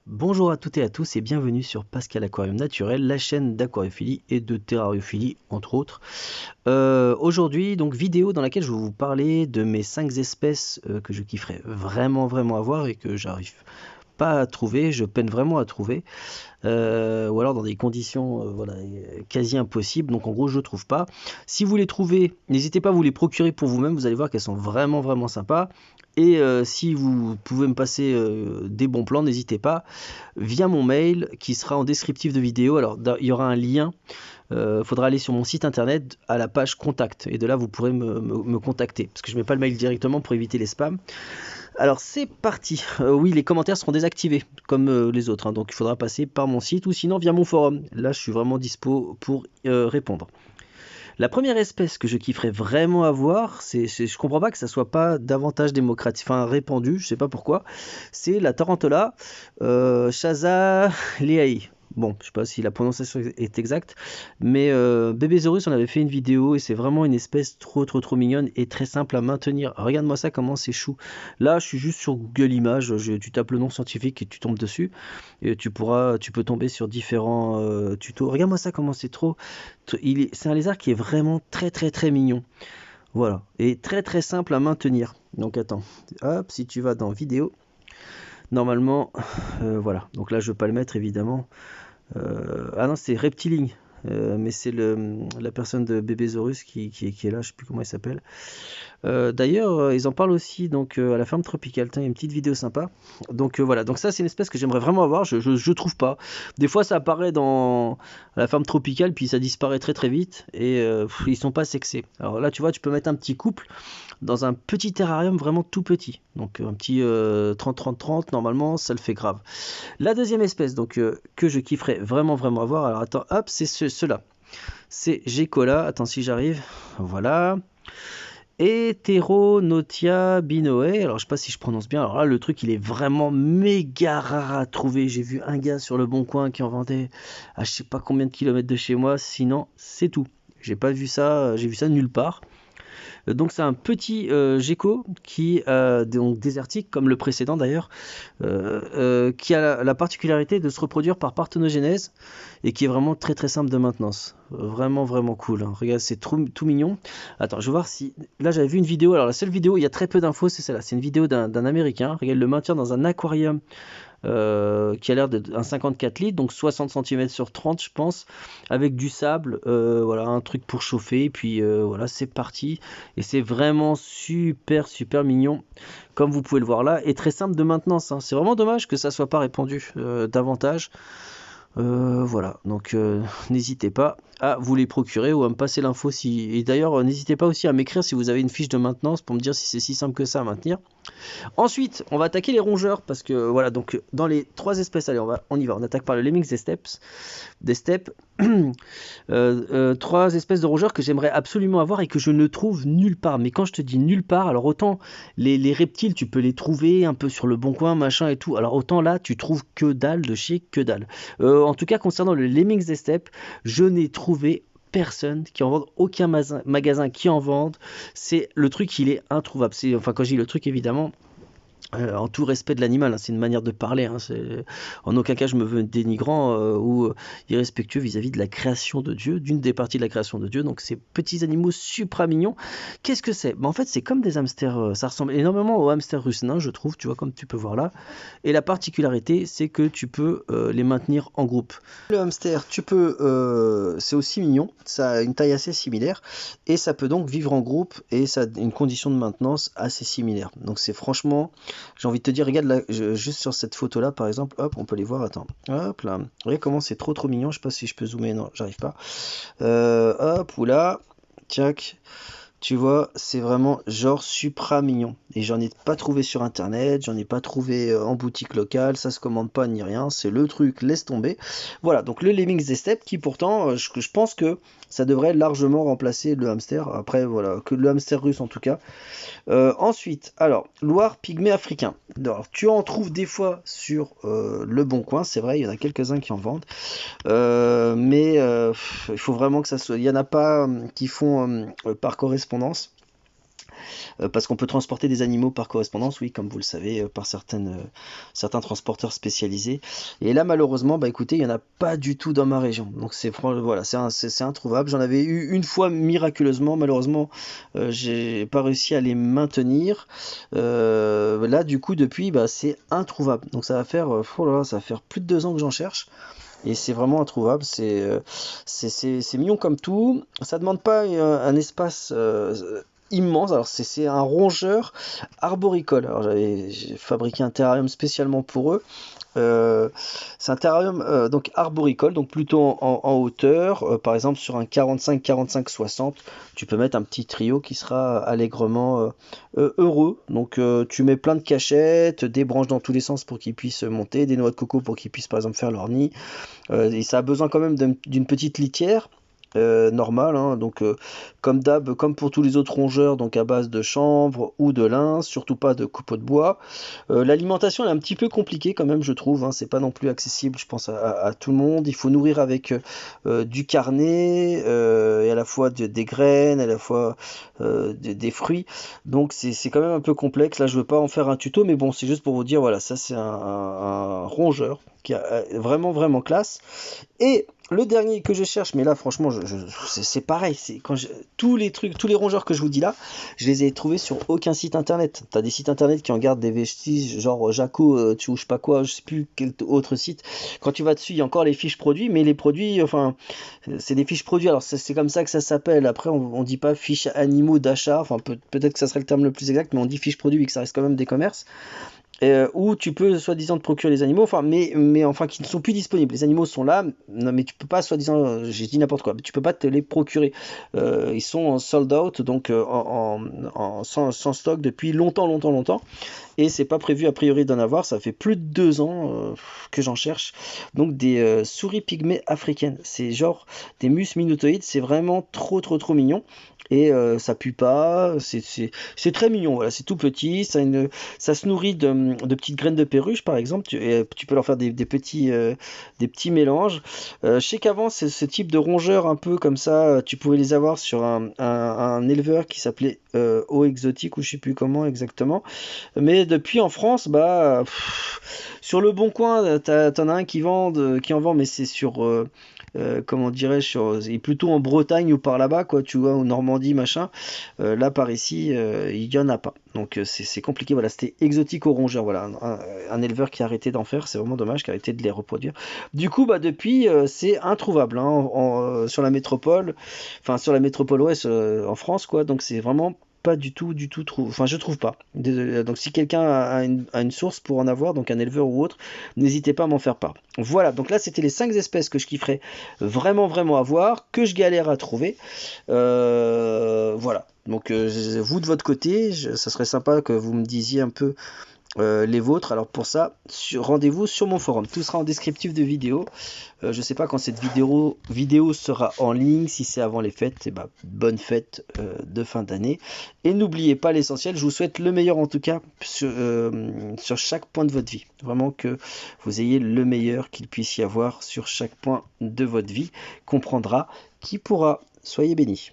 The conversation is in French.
Bonjour à toutes et à tous et bienvenue sur Pascal Aquarium Naturel, la chaîne d'aquariophilie et de terrariophilie entre autres. Aujourd'hui donc vidéo dans laquelle je vais vous parler de mes 5 espèces que je kifferais vraiment avoir et que j'arrive pas à trouver, je peine vraiment à trouver, ou alors dans des conditions voilà, quasi impossibles, donc en gros je trouve pas. Si vous les trouvez, n'hésitez pas à vous les procurer pour vous-même, vous allez voir qu'elles sont vraiment sympas. Et si vous pouvez me passer des bons plans, n'hésitez pas, via mon mail qui sera en descriptif de vidéo. Alors il y aura un lien, faudra aller sur mon site internet à la page contact, et de là vous pourrez me contacter, parce que je mets pas le mail directement pour éviter les spams. Alors c'est parti. Oui, les commentaires seront désactivés comme les autres, hein, donc il faudra passer par mon site ou sinon via mon forum. Là je suis vraiment dispo pour répondre. La première espèce que je kifferais vraiment avoir, je comprends pas que ça soit pas davantage démocratique, enfin répandu, je sais pas pourquoi, c'est la Tarantula Chaza leahi. Bon, je sais pas si la prononciation est exacte, mais Bébésaurus on avait fait une vidéo et c'est vraiment une espèce trop mignonne et très simple à maintenir. Regarde-moi ça, comment c'est chou. Là, je suis juste sur Google Images, tu tapes le nom scientifique et tu tombes dessus. Et tu peux tomber sur différents tutos. Regarde-moi ça, comment c'est trop. C'est un lézard qui est vraiment très mignon. Voilà. Et très simple à maintenir. Donc attends. Hop, si tu vas dans vidéo, normalement, voilà. Donc là, je ne veux pas le mettre évidemment. Ah non, c'est Reptiling. Mais c'est la personne de Bébésaurus qui est là, je sais plus comment il s'appelle. D'ailleurs, ils en parlent aussi donc à la ferme tropicale. Tiens, il y a une petite vidéo sympa. Donc voilà, donc ça c'est une espèce que j'aimerais vraiment avoir. Je trouve pas. Des fois ça apparaît dans la ferme tropicale puis ça disparaît très vite et ils sont pas sexés. Alors là tu vois, tu peux mettre un petit couple dans un petit terrarium vraiment tout petit. Donc un petit 30-30-30 normalement ça le fait grave. La deuxième espèce donc que je kifferais vraiment avoir. Alors attends, hop, c'est ceux-là. C'est Gécola. Attends si j'arrive. Voilà. Heteronotia binoe, alors je sais pas si je prononce bien, alors là le truc il est vraiment méga rare à trouver, j'ai vu un gars sur le Bon Coin qui en vendait à je sais pas combien de kilomètres de chez moi, sinon c'est tout. J'ai pas vu ça, j'ai vu ça nulle part. Donc c'est un petit gecko qui donc désertique comme le précédent d'ailleurs, qui a la particularité de se reproduire par parthénogenèse et qui est vraiment très simple de maintenance. Vraiment cool, hein. Regarde, c'est tout mignon. Attends, je vais voir si... Là j'avais vu une vidéo, alors la seule vidéo, il y a très peu d'infos, c'est celle-là. C'est une vidéo d'un Américain. Regarde, il le maintient dans un aquarium qui a l'air d'être un 54 litres, donc 60 cm sur 30 je pense, avec du sable, voilà, un truc pour chauffer, et puis voilà, c'est parti. Et c'est vraiment super mignon, comme vous pouvez le voir là, et très simple de maintenance, hein. C'est vraiment dommage que ça soit pas répandu davantage. Voilà, donc n'hésitez pas à vous les procurer ou à me passer l'info si... Et d'ailleurs, n'hésitez pas aussi à m'écrire si vous avez une fiche de maintenance pour me dire si c'est si simple que ça à maintenir. Ensuite, on va attaquer les rongeurs parce que voilà, donc dans les 3 espèces, allez, on y va. On attaque par le Lemmings des steppes. 3 espèces de rongeurs que j'aimerais absolument avoir et que je ne trouve nulle part. Mais quand je te dis nulle part, alors autant les reptiles, tu peux les trouver un peu sur le Bon Coin, machin et tout. Alors autant là, tu trouves que dalle de chez que dalle. En tout cas, concernant le Lemmings des steppes, je n'ai trouvé personne qui en vende, aucun magasin qui en vende. C'est le truc, il est introuvable. Enfin, quand je dis le truc, évidemment, en tout respect de l'animal, hein, c'est une manière de parler, hein, en aucun cas je me veux dénigrant ou irrespectueux vis-à-vis de la création de Dieu, d'une des parties de la création de Dieu, donc ces petits animaux supra mignons. Qu'est-ce que c'est? En fait c'est comme des hamsters, ça ressemble énormément aux hamsters russes nains je trouve, tu vois, comme tu peux voir là, et la particularité c'est que tu peux les maintenir en groupe. Le hamster, tu peux, c'est aussi mignon, ça a une taille assez similaire, et ça peut donc vivre en groupe, et ça a une condition de maintenance assez similaire, donc c'est franchement... J'ai envie de te dire, regarde là, juste sur cette photo là par exemple, hop, on peut les voir, attends, hop là, regarde comment c'est trop mignon, je sais pas si je peux zoomer, non, j'arrive pas, hop, oula, tchac, tu vois, c'est vraiment genre supra mignon, et j'en ai pas trouvé sur internet, j'en ai pas trouvé en boutique locale, ça se commande pas ni rien, c'est le truc, laisse tomber. Voilà, donc le Lemmings des steppes qui pourtant, je pense que ça devrait largement remplacer le hamster, après voilà, que le hamster russe en tout cas. Ensuite, alors, Loire pygmée africain. Alors, tu en trouves des fois sur le Bon Coin, c'est vrai, il y en a quelques-uns qui en vendent. Mais il faut vraiment que ça soit... Il n'y en a pas qui font par correspondance. parce qu'on peut transporter des animaux par correspondance, oui, comme vous le savez, par certains transporteurs spécialisés. Et là, malheureusement, bah écoutez, il n'y en a pas du tout dans ma région. Donc voilà, c'est introuvable. J'en avais eu une fois miraculeusement, malheureusement, j'ai pas réussi à les maintenir. Là, du coup, depuis, bah, c'est introuvable. Donc ça va faire, oh là là, ça va faire plus de 2 ans que j'en cherche. Et c'est vraiment introuvable, c'est mignon comme tout. Ça demande pas un espace immense. Alors c'est un rongeur arboricole. Alors j'ai fabriqué un terrarium spécialement pour eux. C'est un terrarium donc arboricole, donc plutôt en hauteur. Par exemple sur un 45-45-60, tu peux mettre un petit trio qui sera allègrement heureux. Donc tu mets plein de cachettes, des branches dans tous les sens pour qu'ils puissent monter, des noix de coco pour qu'ils puissent par exemple faire leur nid. Et ça a besoin quand même d'une petite litière normale, hein, donc comme d'hab, comme pour tous les autres rongeurs, donc à base de chanvre ou de lin, surtout pas de copeaux de bois. L'alimentation elle est un petit peu compliquée quand même, je trouve, hein, c'est pas non plus accessible, je pense, à tout le monde. Il faut nourrir avec du carnet, et à la fois des graines, à la fois des fruits, donc c'est quand même un peu complexe. Là je veux pas en faire un tuto, mais bon, c'est juste pour vous dire, voilà, ça c'est un rongeur qui a vraiment vraiment classe. Et le dernier que je cherche, mais là franchement c'est pareil, tous les trucs, tous les rongeurs que je vous dis là, je les ai trouvés sur aucun site internet. T'as des sites internet qui en gardent des vestiges, genre Jaco, tu ou je sais pas quoi, je sais plus quel autre site. Quand tu vas dessus, il y a encore les fiches produits, mais les produits, enfin, c'est des fiches produits. Alors c'est comme ça que ça s'appelle. Après, on dit pas fiches animaux d'achat. Enfin, peut-être que ça serait le terme le plus exact, mais on dit fiches produits, vu que ça reste quand même des commerces. Où tu peux soi-disant te procurer les animaux, enfin, mais enfin qui ne sont plus disponibles. Les animaux sont là, non, mais tu peux pas soi-disant, j'ai dit n'importe quoi, mais tu peux pas te les procurer. Ils sont en sold out, donc sans stock depuis longtemps, longtemps, longtemps. Et c'est pas prévu a priori d'en avoir. Ça fait plus de 2 ans que j'en cherche. Donc des souris pygmées africaines. C'est genre des mus minotoïdes. C'est vraiment trop, trop, trop mignon. Et ça pue pas, c'est très mignon, voilà, c'est tout petit, ça se nourrit de petites graines de perruche par exemple, tu peux leur faire des petits mélanges. Je sais qu'avant ce type de rongeurs un peu comme ça, tu pouvais les avoir sur un éleveur qui s'appelait O Exotique ou je sais plus comment exactement, mais depuis en France, bah sur le Bon Coin, t'en as un qui en vend, mais c'est sur comment dirais-je, et plutôt en Bretagne ou par là-bas, quoi, tu vois, en Normandie, machin. Là, par ici, il y en a pas. Donc c'est compliqué. Voilà, c'était exotique aux rongeurs. Voilà, un éleveur qui a arrêté d'en faire. C'est vraiment dommage, qui a arrêté de les reproduire. Du coup, bah depuis, c'est introuvable, hein, sur la métropole, enfin sur la métropole ouest en France, quoi. Donc c'est vraiment pas du tout enfin je trouve pas. Désolé. Donc si quelqu'un a une source pour en avoir, donc un éleveur ou autre, n'hésitez pas à m'en faire part. Voilà, donc là c'était les 5 espèces que je kifferais vraiment vraiment avoir, que je galère à trouver. Voilà, donc vous de votre côté, ça serait sympa que vous me disiez un peu les vôtres. Alors pour ça, rendez-vous sur mon forum. Tout sera en descriptif de vidéo. Je sais pas quand cette vidéo sera en ligne. Si c'est avant les fêtes, et ben, bonne fête de fin d'année. Et n'oubliez pas l'essentiel. Je vous souhaite le meilleur en tout cas sur chaque point de votre vie. Vraiment que vous ayez le meilleur qu'il puisse y avoir sur chaque point de votre vie. Comprendra qui pourra. Soyez bénis.